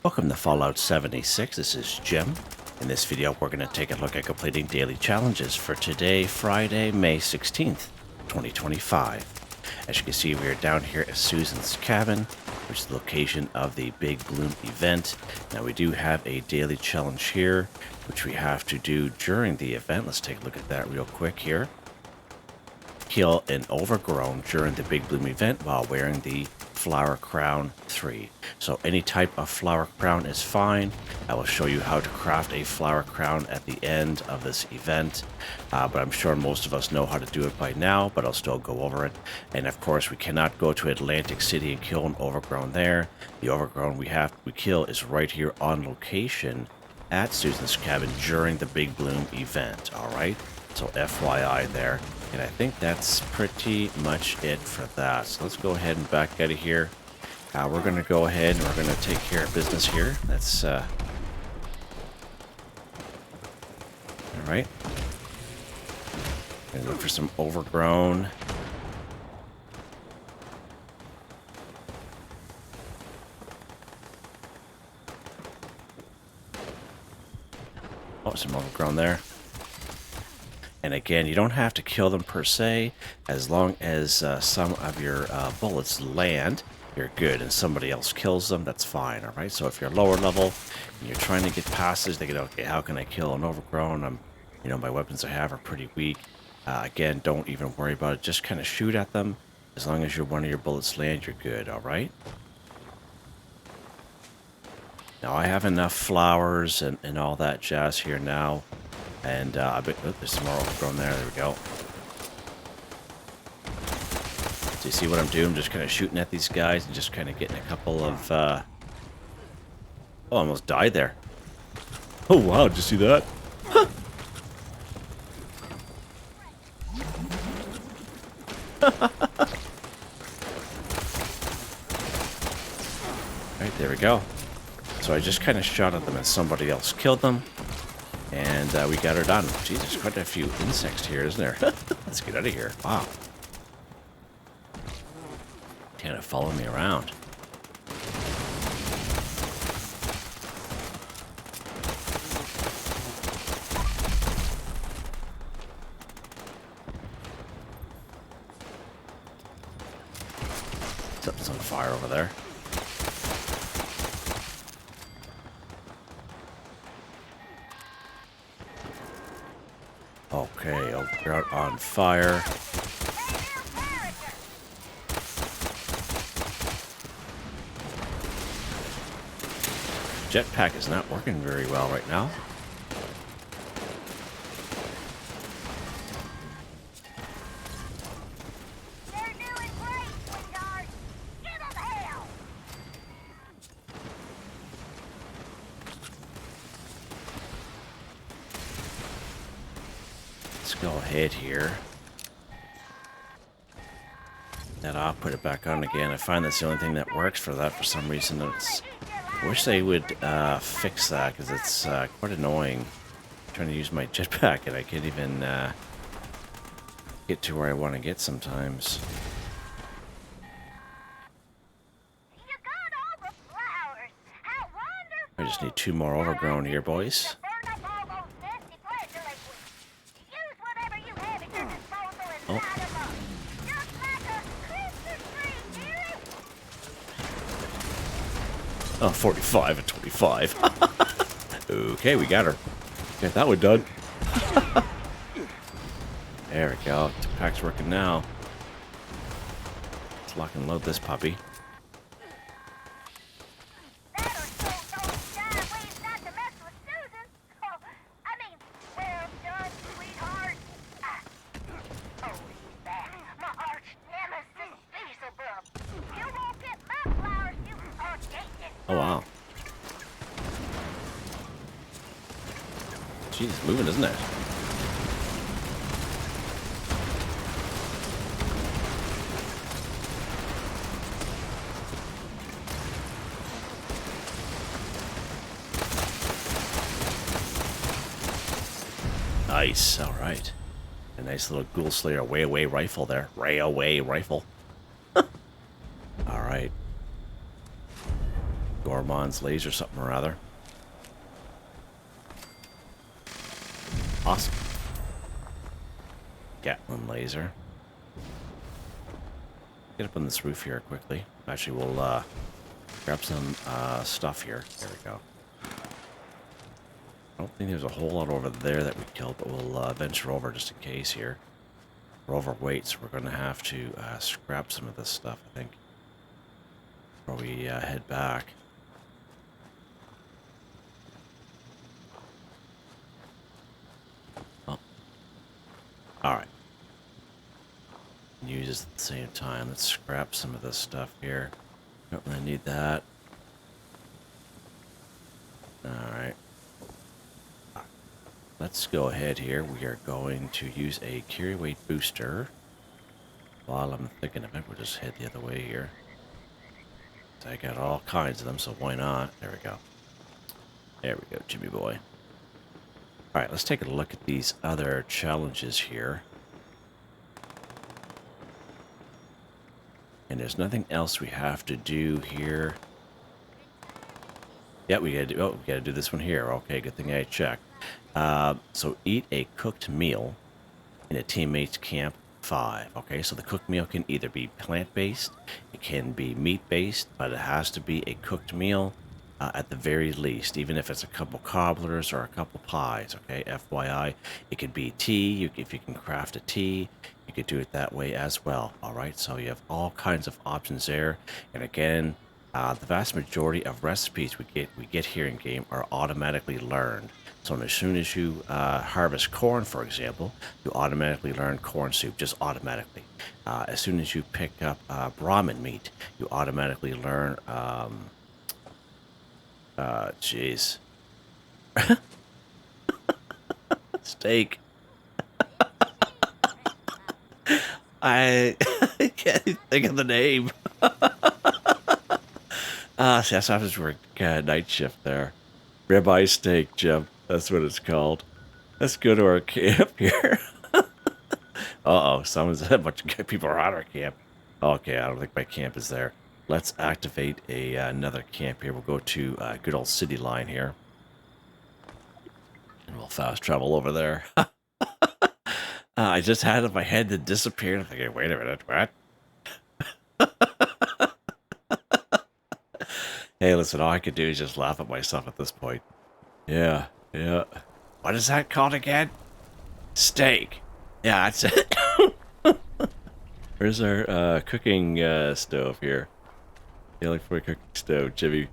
Welcome to Fallout 76, this is Jim. In this video we're going to take a look at completing daily challenges for today, Friday, May 16th, 2025. As you can see, we are down here at Susan's cabin, which is the location of the Big Bloom event. Now we do have a daily challenge here, which we have to do during the event. Let's take a look at that real quick here. Kill an Overgrown during the Big Bloom event while wearing the Flower Crown 3. So any type of flower crown is fine. I will show you how to craft a flower crown at the end of this event, but I'm sure most of us know how to do it by now, but I'll still go over it. And of course we cannot go to Atlantic City and kill an Overgrown there. The Overgrown we kill is right here on location at Susan's cabin during the Big Bloom event. Alright, so FYI there. And I think that's pretty much it for that. So let's go ahead and back out of here. We're going to go ahead and we're going to take care of business here. That's, alright. Gonna look for some Overgrown. Oh, some Overgrown there. And again, you don't have to kill them per se, as long as some of your bullets land, you're good, and somebody else kills them, that's fine, alright? So if you're lower level, and you're trying to get past this, thinking, okay, how can I kill an Overgrown? You know, my weapons I have are pretty weak. Again, don't even worry about it, just kind of shoot at them. As long as one of your bullets land, you're good, alright? Now, I have enough flowers and all that jazz here now. And I bet there's some more Overgrown there. There we go. So you see what I'm doing? I'm just kind of shooting at these guys and just kind of getting a couple of... Oh, I almost died there. Oh, wow. Did you see that? Huh. Alright, there we go. So I just kind of shot at them and somebody else killed them. And we got her done. Jeez, there's quite a few insects here, isn't there? Let's get out of here. Wow. Kind of follow me around. Something's on fire over there. Okay, Overgrown on fire. Jetpack is not working very well right now. Let's go ahead here. And I'll put it back on again. I find that's the only thing that works for that for some reason. I wish they would fix that, because it's quite annoying trying to use my jetpack and I can't even get to where I want to get sometimes. I just need 2 more Overgrown here, boys. Oh. Oh, 45 and 25. Okay, we got her. Get that one done. There we go. Jetpack's working now. Let's lock and load this puppy. Oh, wow. Jeez, it's moving, isn't it? Nice, alright. A nice little Ghoul Slayer RadAway rifle there. RadAway rifle. Alright. Armand's laser something or other. Awesome. Gatling laser. Get up on this roof here quickly. Actually, we'll grab some stuff here. There we go. I don't think there's a whole lot over there that we killed, but we'll venture over just in case here. We're overweight, so we're going to have to scrap some of this stuff, I think, before we head back. Oh. Alright. Use this at the same time. Let's scrap some of this stuff here. Don't really need that. Alright. Let's go ahead here. We are going to use a carry weight booster. While I'm thinking of it, we'll just head the other way here. So I got all kinds of them, so why not? There we go. There we go, Jimmy boy. Alright, let's take a look at these other challenges here. And there's nothing else we have to do here. Yeah, we gotta do this one here. Okay, good thing I checked. So eat a cooked meal in a teammate's camp 5. Okay, so the cooked meal can either be plant-based, it can be meat-based, but it has to be a cooked meal at the very least, even if it's a couple cobblers or a couple pies. Okay, FYI, it could be tea. If you can craft a tea, you could do it that way as well. All right, so you have all kinds of options there. And again, the vast majority of recipes we get here in game are automatically learned. So as soon as you harvest corn, for example, you automatically learn corn soup, just automatically. As soon as you pick up Brahmin meat, you automatically learn, jeez. Steak. I can't think of the name. See, I was working night shift there. Ribeye steak, Jim. That's what it's called. Let's go to our camp here. Uh-oh, a bunch of people are at our camp. Okay, I don't think my camp is there. Let's activate another camp here. We'll go to good old city line here. And we'll fast travel over there. I just had it in my head that disappeared. I'm thinking, wait a minute, what? Hey, listen, all I could do is just laugh at myself at this point. Yeah. What is that called again? Steak. Yeah, that's it. Where's our cooking stove here? Yeah, look for a cooking stove, Jimmy.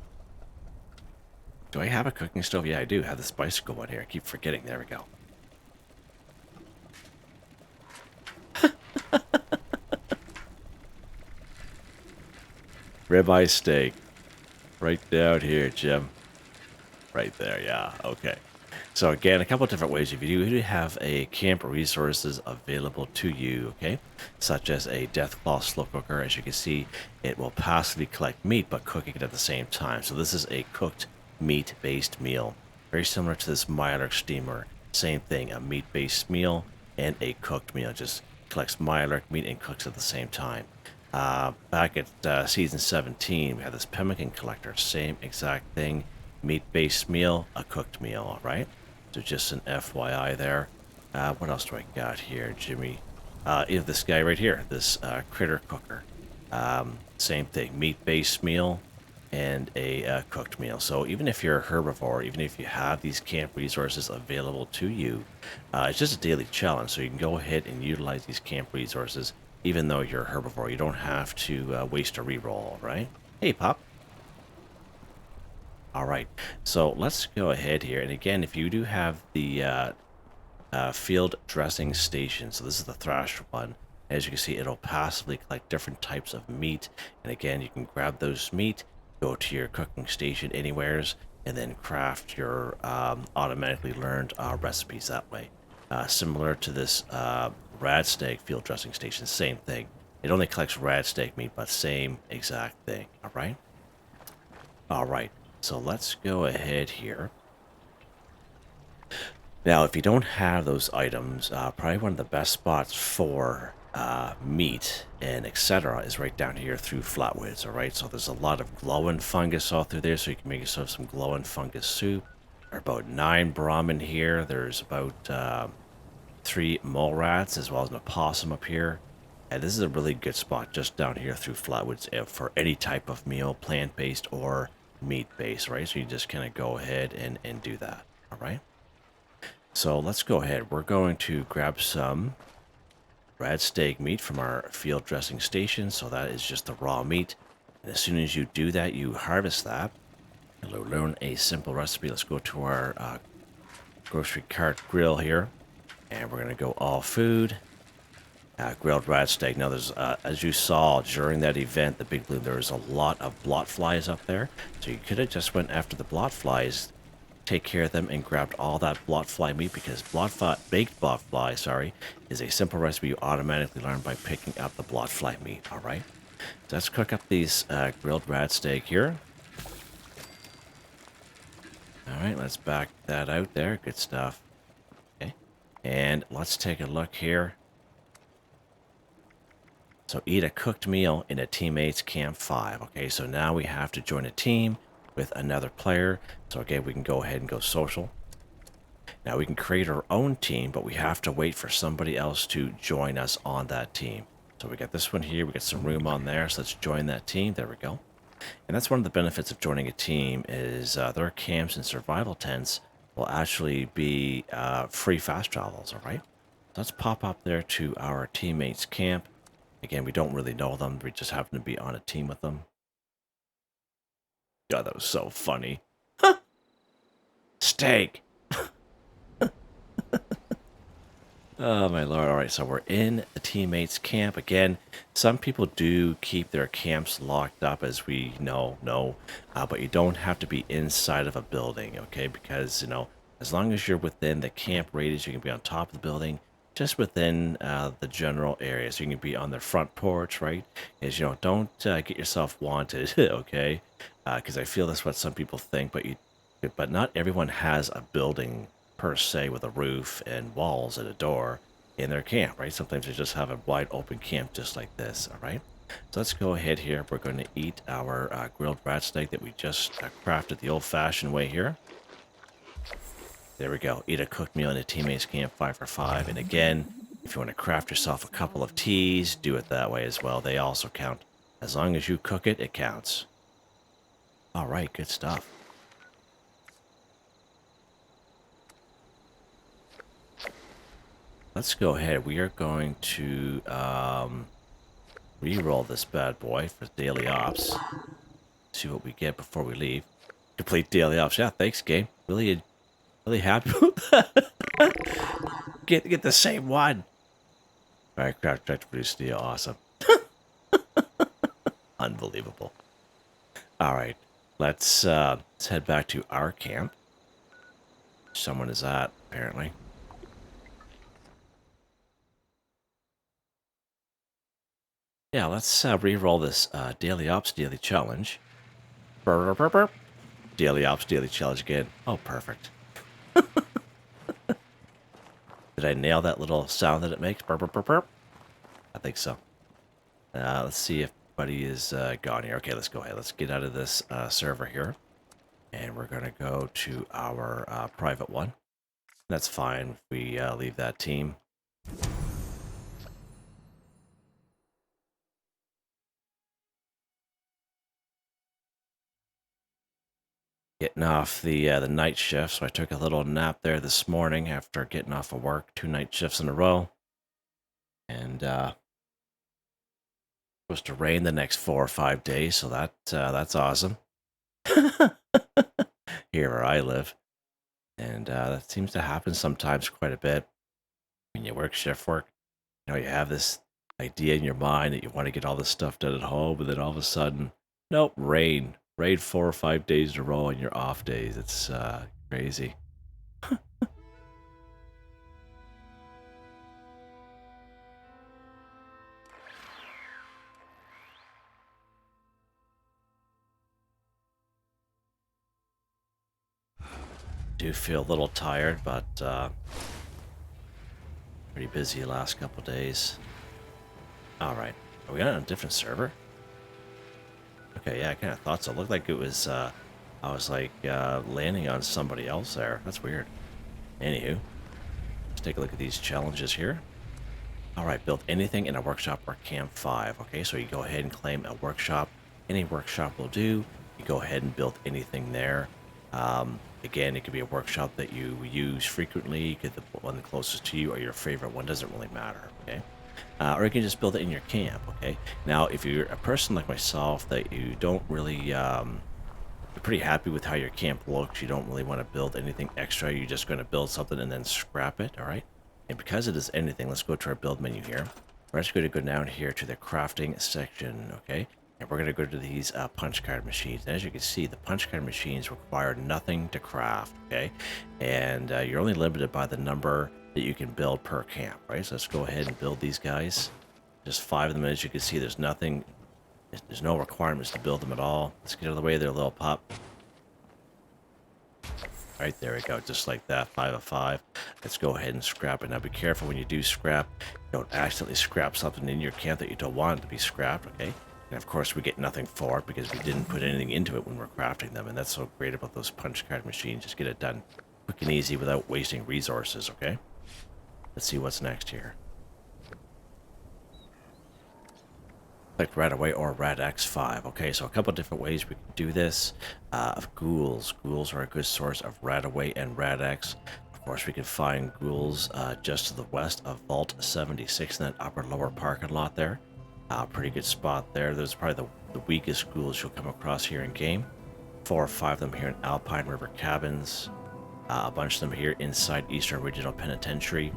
Do I have a cooking stove? Yeah, I do have this bicycle one here. I keep forgetting. There we go. Ribeye steak. Right down here, Jim. Right there, yeah. Okay. So again, a couple of different ways. If you do have a camp resources available to you, okay, such as a Deathclaw slow cooker, as you can see, it will passively collect meat, but cooking it at the same time. So this is a cooked meat-based meal. Very similar to this Mirelurk steamer. Same thing, a meat-based meal and a cooked meal. Just collects Mirelurk meat and cooks at the same time. Back at Season 17, we had this pemmican collector. Same exact thing. Meat-based meal, a cooked meal, all right? So just an FYI there. What else do I got here, Jimmy? You have this guy right here, this critter cooker. Same thing, meat-based meal and a cooked meal. So even if you're a herbivore, even if you have these camp resources available to you, it's just a daily challenge. So you can go ahead and utilize these camp resources, even though you're a herbivore. You don't have to waste a reroll, right? Hey, Pop. All right, so let's go ahead here. And again, if you do have the field dressing station, so this is the Thrash one, as you can see, it'll passively collect different types of meat. And again, you can grab those meat, go to your cooking station anywheres, and then craft your automatically learned recipes that way. Similar to this rad steak field dressing station, same thing. It only collects rad steak meat, but same exact thing, all right? All right. So let's go ahead here. Now, if you don't have those items, probably one of the best spots for meat and etc. is right down here through Flatwoods. All right, so there's a lot of glowing fungus all through there, so you can make yourself some glowing fungus soup. There are about 9 Brahmin here. There's about 3 mole rats as well as an opossum up here. And this is a really good spot just down here through Flatwoods for any type of meal, plant-based or meat-based, right? So you just kind of go ahead and do that, all right? So let's go ahead. We're going to grab some rad steak meat from our field dressing station. So that is just the raw meat. And as soon as you do that, you harvest that. And we'll learn a simple recipe. Let's go to our grocery cart grill here. And we're going to go all food. Grilled rad steak. Now, there's, as you saw during that event, the Big Blue, there was a lot of blot flies up there. So you could have just went after the blot flies, take care of them, and grabbed all that blot fly meat, because baked blot fly, is a simple recipe you automatically learn by picking up the blot fly meat. All right. So let's cook up these grilled rad steak here. All right, let's back that out there. Good stuff. Okay. And let's take a look here. So eat a cooked meal in a teammate's camp 5. Okay, so now we have to join a team with another player. So again, we can go ahead and go social. Now we can create our own team, but we have to wait for somebody else to join us on that team. So we got this one here. We got some room on there. So let's join that team. There we go. And that's one of the benefits of joining a team is their camps and survival tents will actually be free fast travels, all right? So let's pop up there to our teammates' camp. Again, we don't really know them. We just happen to be on a team with them. God, that was so funny. Steak! Oh, my lord. All right, so we're in the teammates' camp. Again, some people do keep their camps locked up, as we know, but you don't have to be inside of a building, okay? Because, you know, as long as you're within the camp radius, you can be on top of the building, just within the general area. So you can be on their front porch, right? Is, you know, don't get yourself wanted, okay? Because I feel that's what some people think, but not everyone has a building per se with a roof and walls and a door in their camp, right? Sometimes they just have a wide open camp just like this, all right? So let's go ahead here. We're going to eat our grilled rat steak that we just crafted the old-fashioned way here. There we go. Eat a cooked meal in a teammate's camp 5 for 5. And again, if you want to craft yourself a couple of teas, do it that way as well. They also count. As long as you cook it, it counts. All right, good stuff. Let's go ahead. We are going to re-roll this bad boy for daily ops. See what we get before we leave. Complete daily ops. Yeah, thanks, game. Really happy with that. Get the same one. All right, craft try to produce steel. Awesome. Unbelievable. All right, let's head back to our camp. Someone is at, apparently. Yeah, let's re-roll this daily ops daily challenge. Burr, burr, burr. Daily ops daily challenge again. Oh, perfect. Did I nail that little sound that it makes? Burr, burr, burr, burr. I think so. Let's see if buddy is gone here. Okay, let's go ahead. Let's get out of this server here. And we're going to go to our private one. That's fine if we leave that team. Getting off the night shift, so I took a little nap there this morning after getting off of work. 2 night shifts in a row. And supposed to rain the next 4 or 5 days, so that's awesome. Here where I live. And that seems to happen sometimes quite a bit. When you work shift work, you know, you have this idea in your mind that you want to get all this stuff done at home, but then all of a sudden, nope, rain. Rain 4 or 5 days in a row on your off days. It's crazy. Do feel a little tired, but pretty busy the last couple days. All right. Are we on a different server? Okay, yeah, I kind of thought so. It looked like it was, I was like landing on somebody else there. That's weird. Anywho, let's take a look at these challenges here. All right, build anything in a workshop or camp 5. Okay, so you go ahead and claim a workshop. Any workshop will do. You go ahead and build anything there. Again, it could be a workshop that you use frequently, get the one closest to you, or your favorite one. Doesn't really matter. Okay, or you can just build it in your camp. Okay. Now, if you're a person like myself that you don't really, you're pretty happy with how your camp looks, you don't really want to build anything extra. You're just going to build something and then scrap it. All right. And because it is anything, let's go to our build menu here. We're just going to go down here to the crafting section. Okay. And we're going to go to these punch card machines. And as you can see, the punch card machines require nothing to craft, okay? And you're only limited by the number that you can build per camp, right? So let's go ahead and build these guys. Just 5 of them. As you can see, there's nothing, there's no requirements to build them at all. Let's get out of the way there, little pup. Right, there we go, just like that, 5 of 5. Let's go ahead and scrap it. Now be careful when you do scrap. Don't accidentally scrap something in your camp that you don't want to be scrapped, okay? And of course, we get nothing for it because we didn't put anything into it when we're crafting them. And that's so great about those punch card machines. Just get it done quick and easy without wasting resources, okay? Let's see what's next here. Like RadAway or Rad-X 5. Okay, so a couple different ways we can do this. Ghouls. Ghouls are a good source of RadAway and Rad-X. Of course, we can find ghouls just to the west of Vault 76 in that upper lower parking lot there. Pretty good spot there. There's probably the weakest ghouls you'll come across here in game. 4 or 5 of them here in Alpine River Cabins. A bunch of them here inside Eastern Regional Penitentiary.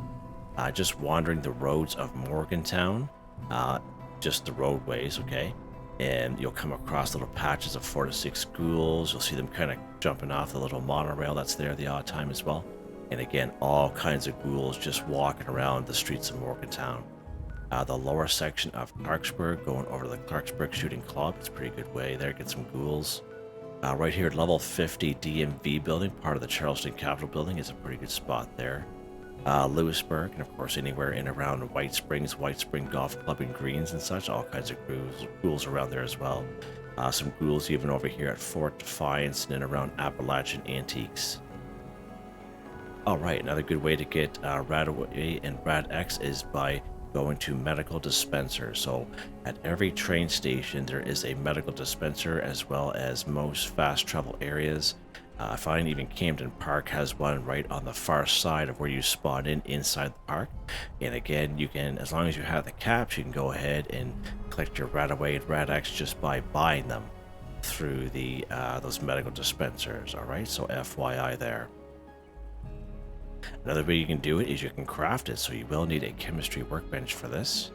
Just wandering the roads of Morgantown. Just the roadways, okay? And you'll come across little patches of 4 to 6 ghouls. You'll see them kind of jumping off the little monorail that's there the odd time as well. And again, all kinds of ghouls just walking around the streets of Morgantown. The lower section of Clarksburg, going over to the Clarksburg Shooting Club. It's a pretty good way there, get some ghouls. Right here, level 50 DMV building, part of the Charleston Capitol building, is a pretty good spot there. Lewisburg, and of course anywhere in around White Spring Golf Club and Greens and such, all kinds of ghouls around there as well. Some ghouls even over here at Fort Defiance and in around Appalachian Antiques. Alright, another good way to get RadAway and Rad-X is by going to medical dispensers. So at every train station there is a medical dispenser, as well as most fast travel areas. I find even Camden Park has one right on the far side of where you spawn in inside the park. And again, you can, as long as you have the caps, you can go ahead and collect your RadAway and Rad-X just by buying them through the those medical dispensers. All right, so FYI there. Another way you can do it is you can craft it, so you will need a chemistry workbench for this.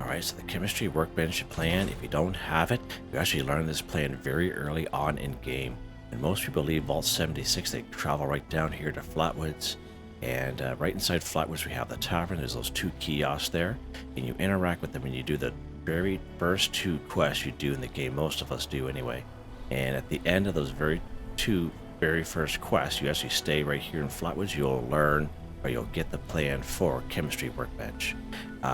Alright, so the chemistry workbench plan, if you don't have it, you actually learn this plan very early on in game. And most people leave Vault 76, they travel right down here to Flatwoods. And right inside Flatwoods we have the tavern, there's those 2 kiosks there. And you interact with them and you do the very first 2 quests you do in the game, most of us do anyway. And at the end of those very first quests, you actually stay right here in Flatwoods, you'll learn, or you'll get the plan for chemistry workbench.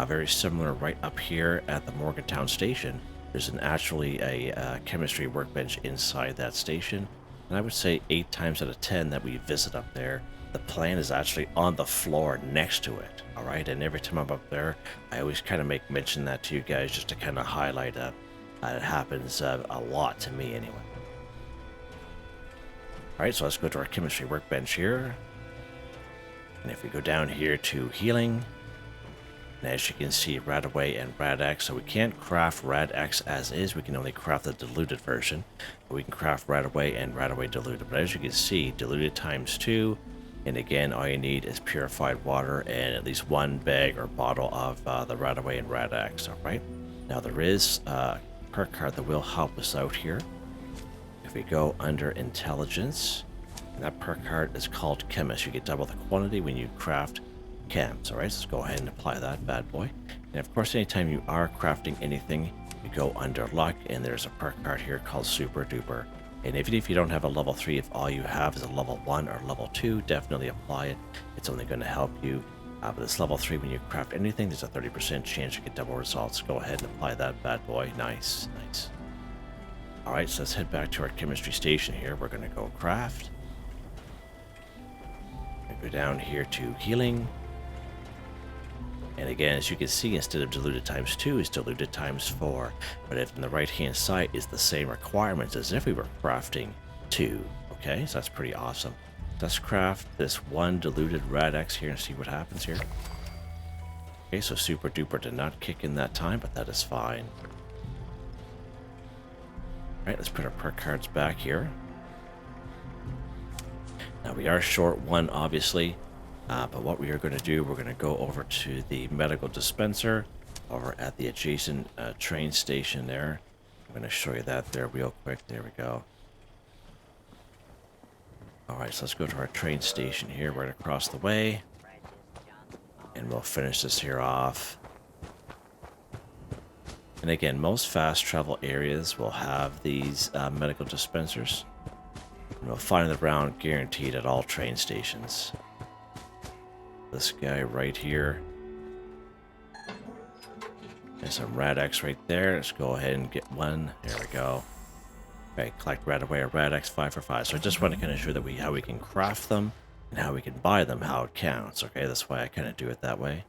Very similar right up here at the Morgantown station. There's actually a chemistry workbench inside that station. And I would say 8 times out of 10 that we visit up there, the plan is actually on the floor next to it. All right, and every time I'm up there, I always kind of make mention that to you guys just to kind of highlight it happens a lot to me anyway. All right, so let's go to our chemistry workbench here. And if we go down here to healing, and as you can see, RadAway and Rad-X, so we can't craft Rad-X as is, we can only craft the diluted version. But we can craft RadAway and RadAway diluted, but as you can see, diluted times 2, and again, all you need is purified water and at least 1 bag or bottle of the RadAway and Rad-X, all right? Now there is a perk card that will help us out here. If we go under intelligence, and that perk card is called Chemist. You get double the quantity when you craft chems. Alright, so let's go ahead and apply that bad boy. And of course, anytime you are crafting anything, you go under luck, and there's a perk card here called Super Duper. And even if you don't have a level 3, if all you have is a level 1 or level 2, definitely apply it. It's only going to help you. But this level 3, when you craft anything, there's a 30% chance you get double results. Go ahead and apply that bad boy. Nice, nice. Alright, so let's head back to our chemistry station here. We're going to go craft. Go down here to healing. And again, as you can see, instead of diluted times 2, it's diluted times 4. But if on the right-hand side is the same requirements as if we were crafting 2. Okay, so that's pretty awesome. Let's craft this one diluted Rad-X here and see what happens here. Okay, so Super Duper did not kick in that time, but that is fine. Alright, let's put our perk cards back here. Now we are short 1, obviously. But what we are going to do, we're going to go over to the medical dispenser over at the adjacent train station there. I'm going to show you that there real quick. There we go. Alright, so let's go to our train station here. We're going to cross the way. And we'll finish this here off. And again, most fast travel areas will have these medical dispensers. And we'll find them around guaranteed at all train stations. This guy right here. There's some Rad-X right there. Let's go ahead and get one. There we go. Okay, collect RadAway or Rad-X 5 for 5. So I just want to kind of show that how we can craft them and how we can buy them, how it counts. Okay, that's why I kind of do it that way.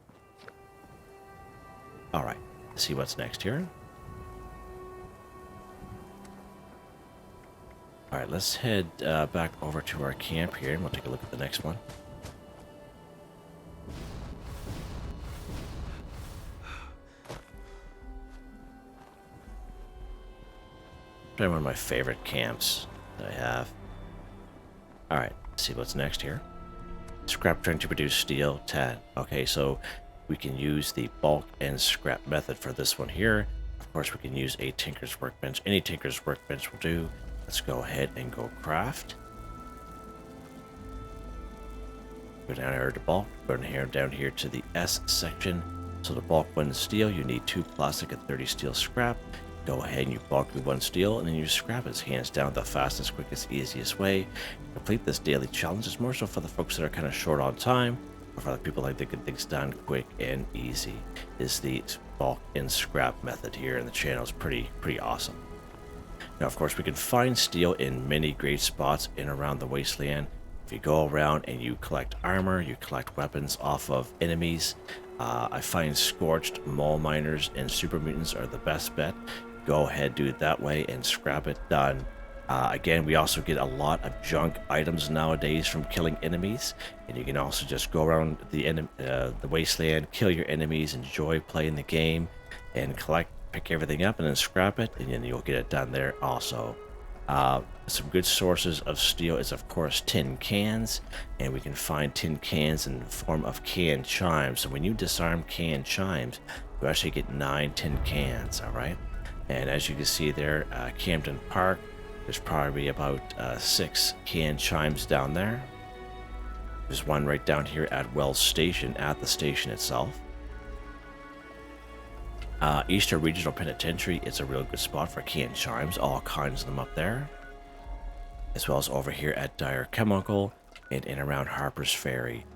Alright, let's see what's next here. Alright, let's head back over to our camp here and we'll take a look at the next one. Probably one of my favorite camps that I have. Alright, let's see what's next here. Scrap trying to produce steel, 10. Okay, so we can use the bulk and scrap method for this one here. Of course, we can use a tinker's workbench. Any tinker's workbench will do. Let's go ahead and go craft. Go down here to bulk. Go down here to the S section. So the bulk 1 steel, you need 2 plastic and 30 steel scrap. Go ahead and you bulk with 1 steel and then you scrap it. Hands down the fastest, quickest, easiest way to complete this daily challenge. It's more so for the folks that are kind of short on time, or for the people like to get things done quick and easy. Is the bulk and scrap method here, and the channel is pretty awesome. Now, of course, we can find steel in many great spots in around the wasteland. If you go around and you collect armor, you collect weapons off of enemies. I find scorched mole miners and super mutants are the best bet. Go ahead, do it that way, and scrap it. Done. Again, we also get a lot of junk items nowadays from killing enemies, and you can also just go around the wasteland, kill your enemies, enjoy playing the game, and pick everything up, and then scrap it, and then you'll get it done there also. Some good sources of steel is, of course, tin cans, and we can find tin cans in the form of canned chimes. So when you disarm canned chimes, you actually get 9 tin cans. All right. And as you can see there, Camden Park, there's probably about 6 canned chimes down there. There's one right down here at Wells Station, at the station itself. Eastern Regional Penitentiary is a real good spot for canned chimes, all kinds of them up there. As well as over here at Dyer Chemical and in around Harper's Ferry.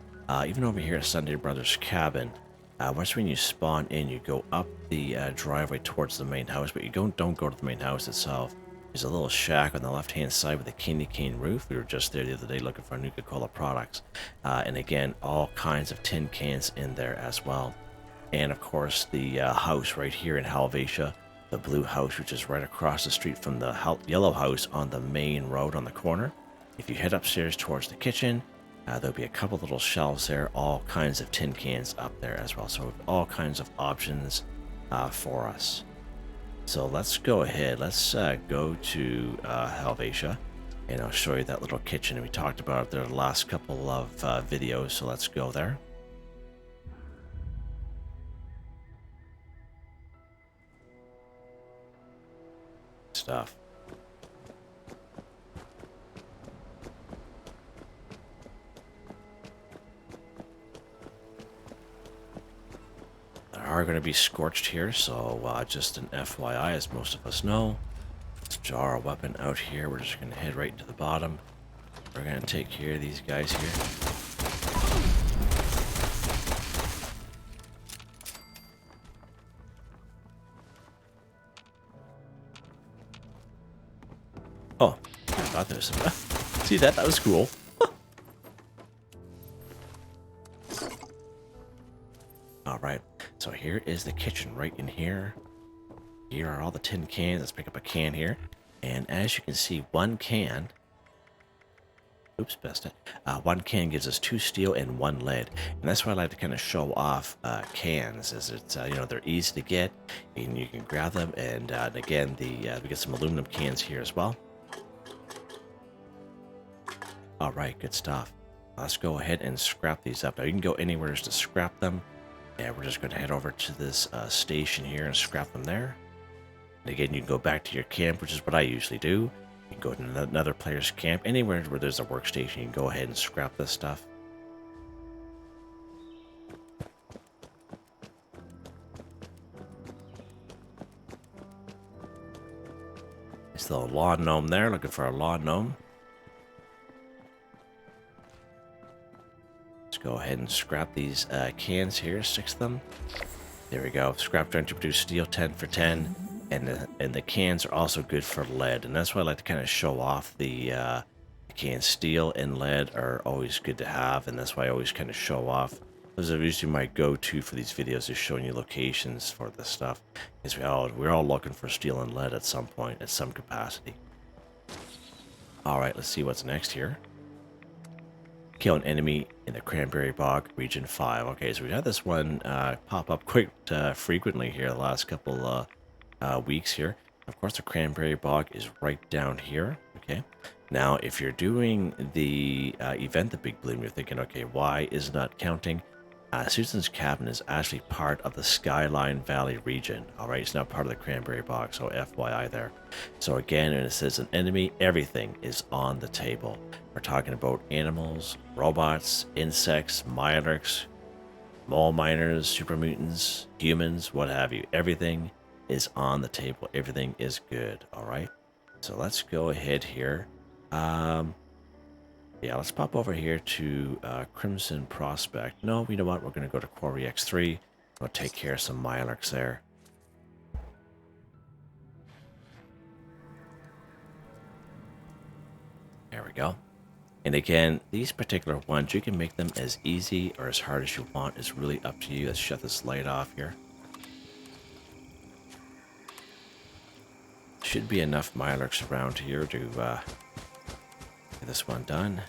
Even over here at Sunday Brothers Cabin. Once when you spawn in, you go up the driveway towards the main house, but you don't go to the main house itself. There's a little shack on the left-hand side with a candy cane roof. We were just there the other day looking for Nuka-Cola products. And again, all kinds of tin cans in there as well. And of course, the house right here in Helvetia, the blue house, which is right across the street from the yellow house on the main road on the corner. If you head upstairs towards the kitchen, there'll be a couple little shelves there, all kinds of tin cans up there as well. So all kinds of options for us. So let's go ahead. Let's go to Helvetia, and I'll show you that little kitchen. And we talked about it there the last couple of videos, so let's go there. Stuff. There are going to be scorched here, so just an FYI, as most of us know. Let's So our weapon out here, we're just going to head right to the bottom. We're going to take care of these guys here. Oh, I thought there was some... See that? That was cool. Alright, so here is the kitchen right in here. Here are all the tin cans. Let's pick up a can here. And as you can see, one can... Oops, best it. One can gives us 2 steel and 1 lead. And that's why I like to kind of show off cans. Is it's, you know, they're easy to get. And you can grab them. And again, we get some aluminum cans here as well. Alright, good stuff. Let's go ahead and scrap these up. Now you can go anywhere to scrap them. And we're just going to head over to this station here and scrap them there. And again, you can go back to your camp, which is what I usually do. You can go to another player's camp. Anywhere where there's a workstation, you can go ahead and scrap this stuff. It's the lawn gnome there, looking for a lawn gnome. Go ahead and scrap these cans here, 6 of them. There we go. Scrap trying to produce steel 10 for 10, and the cans are also good for lead, and that's why I like to kind of show off the cans. Steel and lead are always good to have, and that's why I always kind of show off. Those are usually my go-to for these videos, is showing you locations for this stuff, because we're all looking for steel and lead at some point, at some capacity. All right, let's see what's next here. Kill an enemy in the Cranberry Bog, Region 5. Okay, so we had this one pop up quite frequently here the last couple weeks here. Of course, the Cranberry Bog is right down here. Okay, now if you're doing the event, the Big Bloom, you're thinking, okay, why is it not counting? Susan's Cabin is actually part of the Skyline Valley region. Alright, it's not part of the Cranberry Bog, so FYI there. So again, when it says an enemy, everything is on the table. We're talking about animals, robots, insects, Mylarks, mole miners, super mutants, humans, what have you. Everything is on the table. Everything is good. Alright, so let's go ahead here. Yeah, let's pop over here to Crimson Prospect. No, you know what? We're going to go to Quarry X3. We'll take care of some Mylarks there. There we go. And again, these particular ones, you can make them as easy or as hard as you want. It's really up to you. Let's shut this light off here. Should be enough Mylarks around here to get this one done.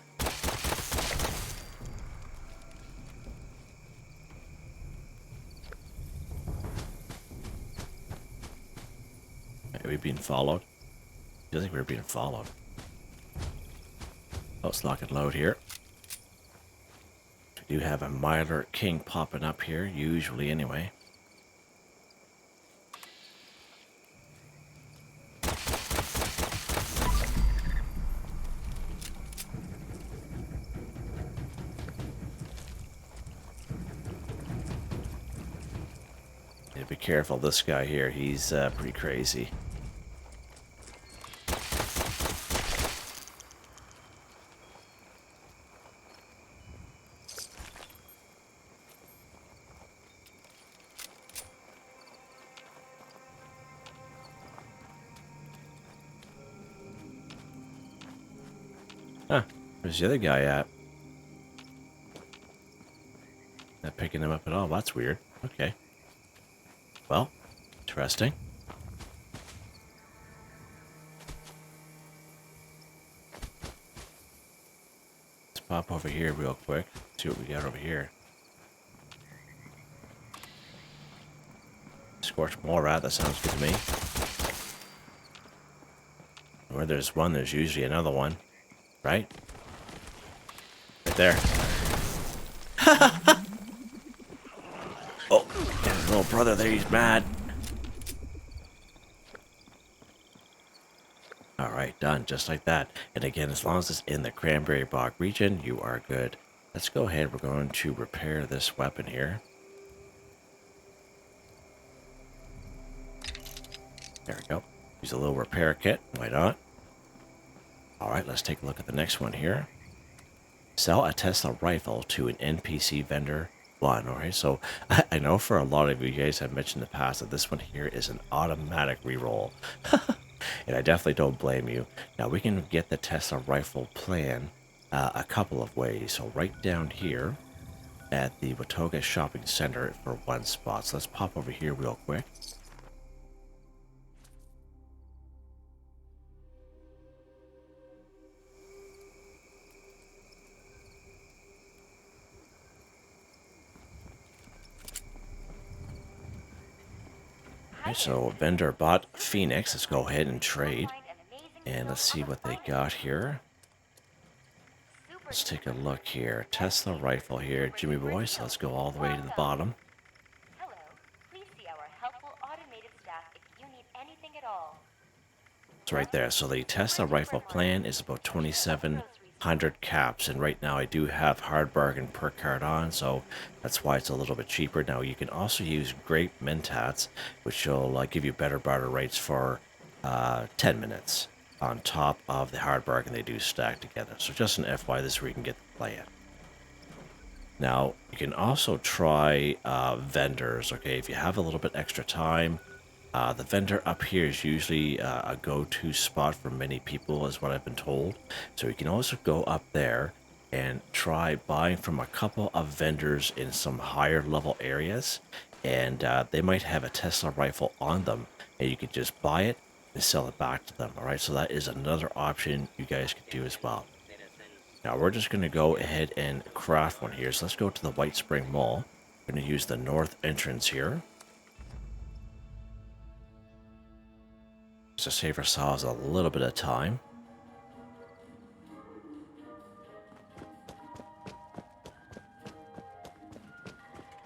Are we being followed? I feel like we're being followed. Oh, let's lock and load here. We do have a Mylar King popping up here, usually anyway. Be careful, this guy here, he's pretty crazy. Huh, where's the other guy at? Not picking him up at all, that's weird. Okay. Well, interesting. Let's pop over here real quick, see what we got over here. Scorch more rat, that sounds good to me. Where there's one, there's usually another one. Right? Right there. Oh, his little brother there, he's mad. Alright, done, just like that. And again, as long as it's in the Cranberry Bog region, you are good. Let's go ahead, we're going to repair this weapon here. There we go. Use a little repair kit. Why not? All right, let's take a look at the next one here. Sell a Tesla rifle to an NPC vendor. One. All right, so I know for a lot of you guys have mentioned in the past that this one here is an automatic reroll. And I definitely don't blame you. Now, we can get the Tesla rifle plan a couple of ways. So right down here at the Watoga Shopping Center for one spot. So let's pop over here real quick. Okay, so vendor bought Phoenix. Let's go ahead and trade. And let's see what they got here. Let's take a look here. Tesla rifle here, Jimmy boy. So let's go all the way to the bottom. Hello. Please see our helpful automated staff if you need anything at all. It's right there. So the Tesla rifle plan is about 2,700 caps. And right now I do have hard bargain perk card on. So that's why it's a little bit cheaper. Now you can also use grape mentats, which will give you better barter rates for 10 minutes. On top of the hard bargain, they do stack together. So just an FY, this is where you can get the plan. Now, you can also try vendors, okay? If you have a little bit extra time, the vendor up here is usually a go-to spot for many people, is what I've been told. So you can also go up there and try buying from a couple of vendors in some higher level areas. And they might have a Tesla rifle on them, and you could just buy it and sell it back to them. All right, so that is another option you guys could do as well. Now we're just going to go ahead and craft one here. So let's go to the White Spring Mall. We're going to use the north entrance here, just to save ourselves a little bit of time.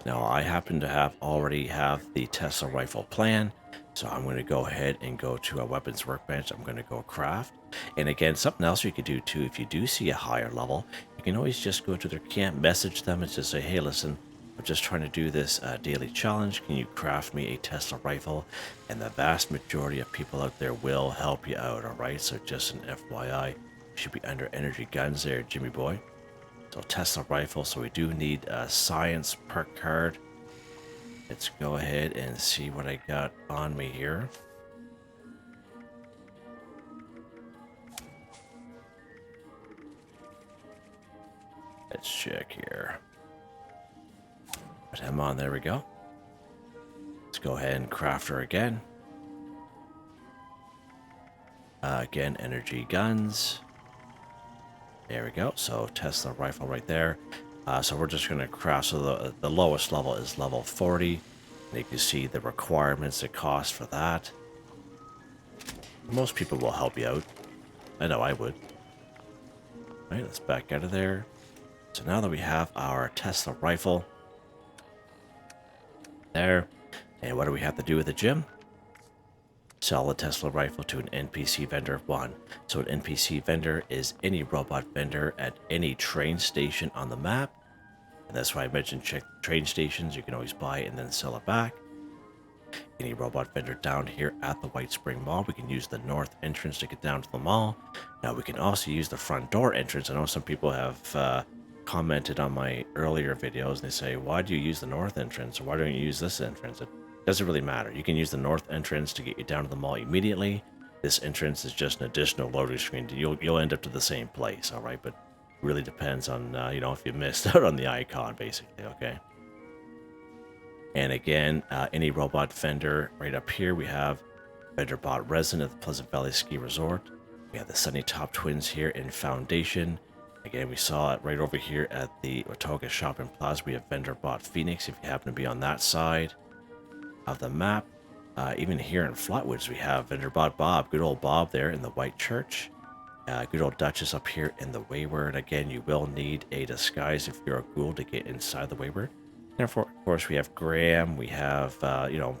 Now I happen to already have the Tesla rifle plan. So I'm going to go ahead and go to a weapons workbench. I'm going to go craft. And again, something else you could do too, if you do see a higher level, you can always just go to their camp, message them and just say, hey, listen, I'm just trying to do this daily challenge. Can you craft me a Tesla rifle? And the vast majority of people out there will help you out, all right? So just an FYI, you should be under energy guns there, Jimmy boy. So Tesla rifle, so we do need a science perk card. Let's go ahead and see what I got on me here. Let's check here. Put him on, there we go. Let's go ahead and craft her again. Again, energy guns. There we go, so Tesla rifle right there. So we're just going to craft, so the lowest level is level 40. And you can see the requirements, the cost for that. Most people will help you out. I know I would. All right, let's back out of there. So now that we have our Tesla rifle there, and what do we have to do with the gym? Sell a Tesla rifle to an NPC vendor 1. So an NPC vendor is any robot vendor at any train station on the map. And that's why I mentioned check train stations. You can always buy it and then sell it back. Any robot vendor down here at the White Spring Mall. We can use the north entrance to get down to the mall. Now we can also use the front door entrance. I know some people have commented on my earlier videos and they say, why do you use the north entrance? Or why don't you use this entrance? It doesn't really matter. You can use the north entrance to get you down to the mall immediately. This entrance is just an additional loading screen. You'll end up to the same place, all right? But it really depends on, you know, if you missed out on the icon, basically, okay? And again, any robot vendor right up here, we have vendor bought resin at the Pleasant Valley Ski Resort. We have the Sunny Top Twins here in Foundation. Again, we saw it right over here at the Watoga Shopping Plaza. We have vendor bought Phoenix if you happen to be on that side of the map. Even here in Flatwoods, we have vendor bought Bob, good old Bob there in the White Church. Good old Duchess up here in the Wayward. Again, you will need a disguise if you're a ghoul to get inside the Wayward. And of course, we have Graham. We have, you know,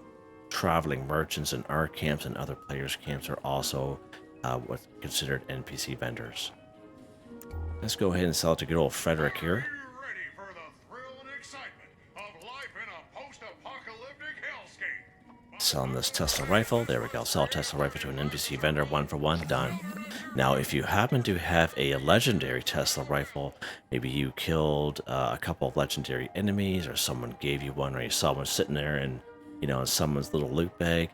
traveling merchants and our camps and other players' camps are also what's considered NPC vendors. Let's go ahead and sell it to good old Frederick here. Are you ready for the thrill and excitement of life in a post-apocalyptic hellscape? Selling this Tesla rifle. There we go. Sell a Tesla rifle to an NPC vendor, 1 for 1. Done. Now, if you happen to have a legendary Tesla rifle, maybe you killed a couple of legendary enemies, or someone gave you one, or you saw one sitting there in, you know, in someone's little loot bag.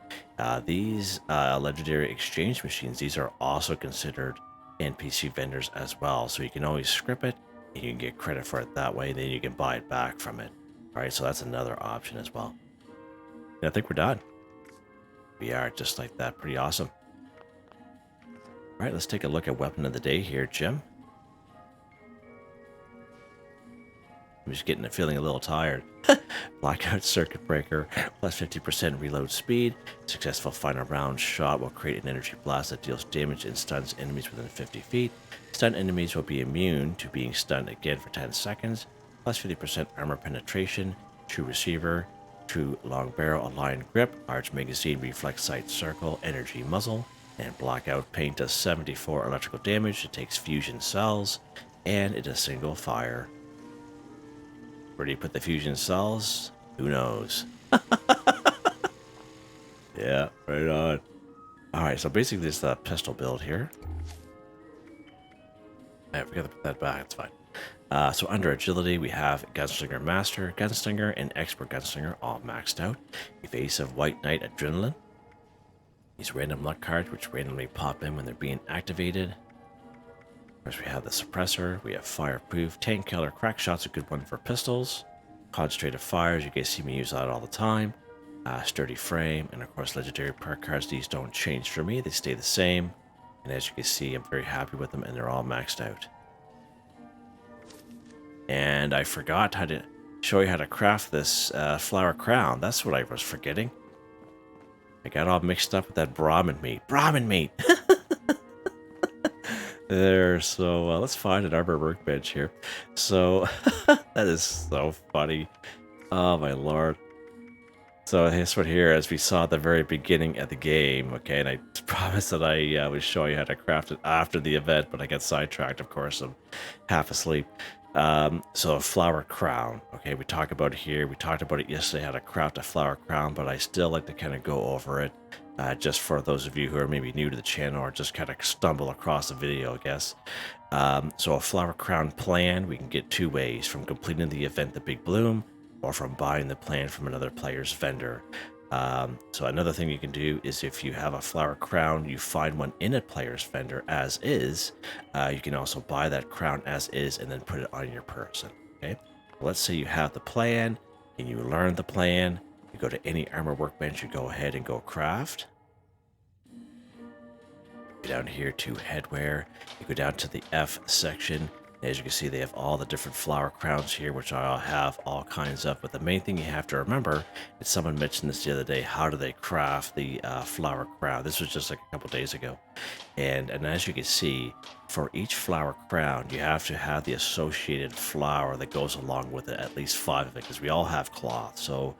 These legendary exchange machines, these are also considered NPC vendors as well. So you can always script it, and you can get credit for it that way. Then you can buy it back from it. All right, so that's another option as well. And I think we're done. We are, just like that. Pretty awesome. All right, let's take a look at weapon of the day here, Jim. I'm just feeling a little tired. Blackout Circuit Breaker, plus 50% reload speed. Successful final round shot will create an energy blast that deals damage and stuns enemies within 50 feet. Stunned enemies will be immune to being stunned again for 10 seconds. Plus 50% armor penetration. True receiver. True long barrel, aligned grip, large magazine, reflex sight circle, energy muzzle, and blackout paint does 74 electrical damage. It takes fusion cells, and it is single fire. Where do you put the fusion cells? Who knows? Yeah, right on. Alright, so basically this is the pistol build here. I forgot to put that back, it's fine. So under agility, we have Gunslinger Master, Gunslinger, and Expert Gunslinger all maxed out. Evasive White Knight Adrenaline. These random luck cards, which randomly pop in when they're being activated. Of course, we have the Suppressor. We have Fireproof. Tank Killer Crack Shot's a good one for pistols. Concentrated Fires, you guys see me use that all the time. Sturdy Frame, and of course, Legendary Perk cards. These don't change for me, they stay the same. And as you can see, I'm very happy with them, and they're all maxed out. And I forgot how to show you how to craft this flower crown. That's what I was forgetting. I got all mixed up with that Brahmin meat. Brahmin meat! There, so let's find an armor workbench here. So, that is so funny. Oh my lord. So this one here, as we saw at the very beginning of the game, okay, and I promised that I would show you how to craft it after the event, but I got sidetracked, of course, I'm half asleep. So a flower crown, okay, we talked about it here, we talked about it yesterday, how to craft a flower crown, but I still like to kind of go over it, just for those of you who are maybe new to the channel or just kind of stumble across the video, I guess. So a flower crown plan, we can get 2 ways, from completing the event The Big Bloom, or from buying the plan from another player's vendor. So another thing you can do is, if you have a flower crown, you find one in a player's vendor as is, you can also buy that crown as is and then put it on your person. Okay, let's say you have the plan and you learn the plan, you go to any armor workbench, you go ahead and go craft. Go down here to headwear, you go down to the F section. As you can see, they have all the different flower crowns here, which I have all kinds of. But the main thing you have to remember, and someone mentioned this the other day, how do they craft the flower crown? This was just like a couple days ago. And as you can see, for each flower crown, you have to have the associated flower that goes along with it, at least 5 of it, because we all have cloth. So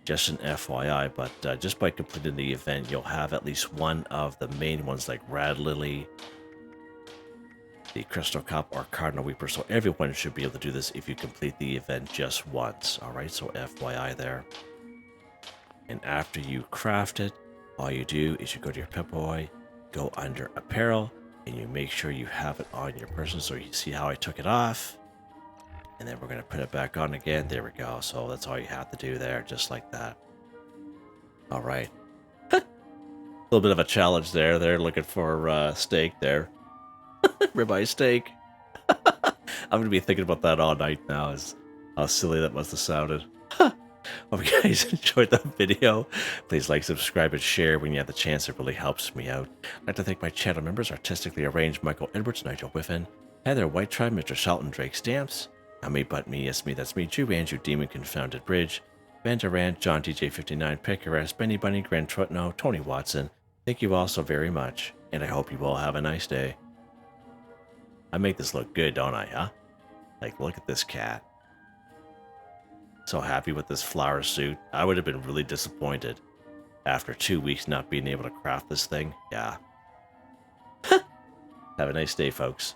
just an FYI, but just by completing the event, you'll have at least one of the main ones, like Rad Lily, the Crystal Cup, or Cardinal Weeper. So everyone should be able to do this if you complete the event just once. Alright, so FYI there. And after you craft it, all you do is you go to your Pip-Boy, go under Apparel, and you make sure you have it on your person. So you see how I took it off, and then we're going to put it back on again. There we go. So that's all you have to do there, just like that. Alright. A little bit of a challenge there. They're looking for steak there. Ribeye steak. I'm going to be thinking about that all night now, as how silly that must have sounded. Hope you guys enjoyed the video. Please like, subscribe, and share when you have the chance. It really helps me out. I'd like to thank my channel members, Artistically Arranged, Michael Edwards, Nigel Wiffen, Heather Whitetribe, Mr. Shelton, Drake Stamps, Me But Me, Yes Me, That's Me, Jew Andrew, Demon Confounded Bridge, Ben Durant, John DJ59, Pickers, Benny Bunny, Grand Trutno, Tony Watson. Thank you all so very much, and I hope you all have a nice day. I make this look good, don't I, huh? Like, look at this cat. So happy with this flower suit. I would have been really disappointed after 2 weeks not being able to craft this thing. Yeah. Have a nice day, folks.